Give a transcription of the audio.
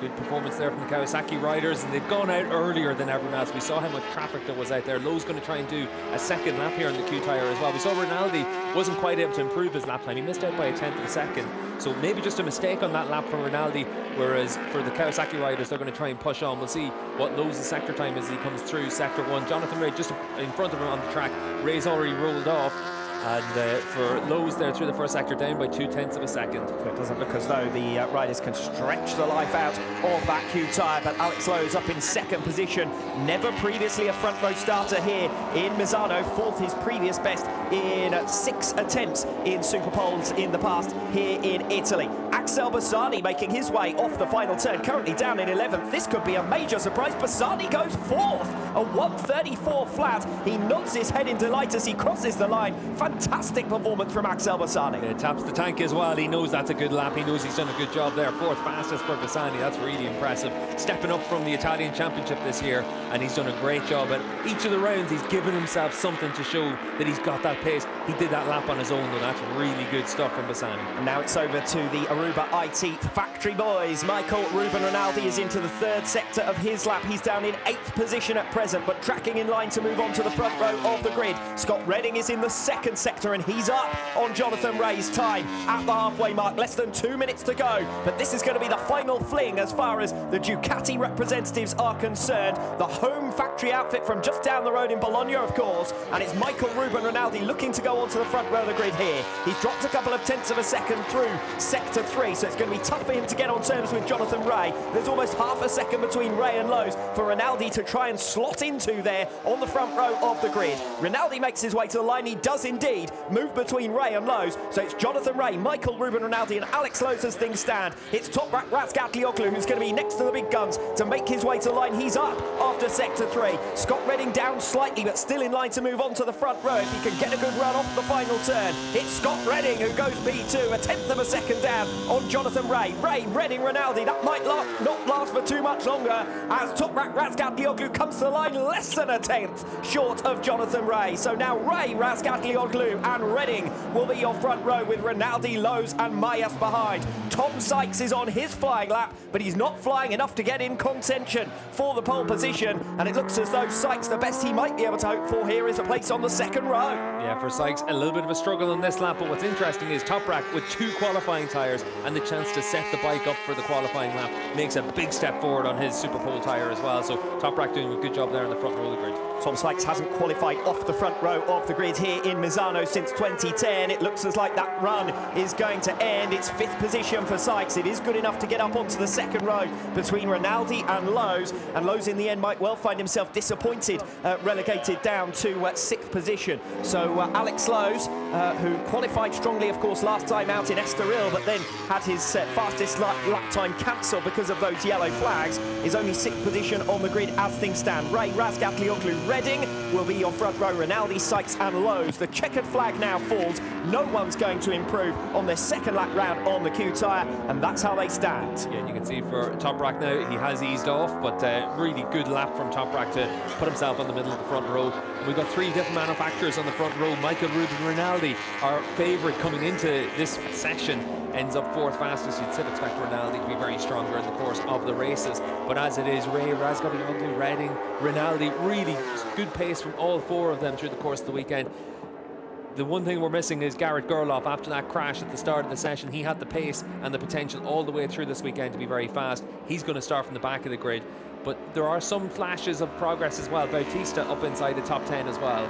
Good performance there from the Kawasaki riders, and they've gone out earlier than everyone else. We saw how much traffic there was out there. Lowe's going to try and do a second lap here on the Q tyre as well. We saw Rinaldi wasn't quite able to improve his lap time. He missed out by a tenth of a second, so maybe just a mistake on that lap from Rinaldi, whereas for the Kawasaki riders, they're going to try and push on. We'll see what Lowe's sector time is as he comes through sector 1. Jonathan Rea just in front of him on the track. Rea's already rolled off. And for Lowe's there through the first sector, down by 0.2 of a second. It doesn't look as though the riders can stretch the life out of that Q tyre, but Alex Lowe's up in second position. Never previously a front row starter here in Misano. Fourth, his previous best in 6 attempts in Superpoles in the past here in Italy. Axel Bassani making his way off the final turn, currently down in 11th. This could be a major surprise. Bassani goes 4th, a 1:34 flat. He nods his head in delight as he crosses the line. Fantastic performance from Axel Bassani. Yeah, taps the tank as well. He knows that's a good lap. He knows he's done a good job there. 4th fastest for Bassani. That's really impressive. Stepping up from the Italian Championship this year, and he's done a great job at each of the rounds. He's given himself something to show that he's got that pace. He did that lap on his own, though. That's really good stuff from Bassani. And now it's over to the Aruba IT factory boys. Michael Ruben Rinaldi is into the 3rd sector of his lap. He's down in 8th position at present, but tracking in line to move on to the front row of the grid. Scott Redding is in the 2nd sector, and he's up on Jonathan Rea's time at the halfway mark. Less than 2 minutes to go, but this is going to be the final fling as far as the Ducati representatives are concerned. The home factory outfit from just down the road in Bologna, of course, and it's Michael Ruben Rinaldi looking to go onto the front row of the grid here. He's dropped a couple of tenths of a second through sector 3, so it's going to be tough for him to get on terms with Jonathan Rea. There's almost half a second between Rea and Lowe's for Rinaldi to try and slot into there on the front row of the grid. Rinaldi makes his way to the line. He does indeed move between Rea and Lowe's, so it's Jonathan Rea, Michael Ruben Rinaldi and Alex Lowe's as things stand. It's Toprak Razgatlioglu who's going to be next to the big guns to make his way to the line. He's up after sector 3. Scott Redding down slightly, but still in line to move on to the front row if he can get a good run off the final turn. It's Scott Redding who goes B2, a tenth of a second down on Jonathan Rea. Rea, Redding, Rinaldi, that might not last for too much longer as Toprak Razgatlioglu comes to the line less than a tenth short of Jonathan Rea. So now Rea, Razgatlioglu and Redding will be your front row with Rinaldi, Lowe's and Mayas behind. Tom Sykes is on his flying lap, but he's not flying enough to get in contention for the pole position, and it looks as though Sykes, the best he might be able to hope for here is a place on the 2nd row. Yeah, for Sykes, a little bit of a struggle on this lap, but what's interesting is Toprak with 2 qualifying tyres and the chance to set the bike up for the qualifying lap makes a big step forward on his Superpole tyre as well, so Toprak doing a good job there in the front row of the grid. Tom Sykes hasn't qualified off the front row of the grid here in Misano since 2010. It looks as like that run is going to end. It's 5th position for Sykes. It is good enough to get up onto the 2nd row between Rinaldi and Lowe's in the end might well find himself disappointed, relegated down to 6th position. So Alex Lowe's, who qualified strongly, of course, last time out in Estoril, but then had his fastest lap time cancelled because of those yellow flags, is only 6th position on the grid as things stand. Rea, Razgatlioglu, Redding will be your front row. Rinaldi, Sykes and Lowe's. The checkered flag now falls. No one's going to improve on their 2nd lap round on the Q tyre, and that's how they stand. Yeah, you can see for Toprak now, he has eased off, but really good lap from Toprak to put himself on the middle of the front row. And we've got 3 different manufacturers on the front row. Michael Ruben Rinaldi, our favourite coming into this session, ends up 4th fastest. You'd still expect Rinaldi to be very strong during the course of the races, but as it is, Rea, Razgatlioglu, Redding, Rinaldi, really good pace from all 4 of them through the course of the weekend. The one thing we're missing is Garrett Gerloff. After that crash at the start of the session, he had the pace and the potential all the way through this weekend to be very fast. He's going to start from the back of the grid, but there are some flashes of progress as well. Bautista up inside the top 10 as well.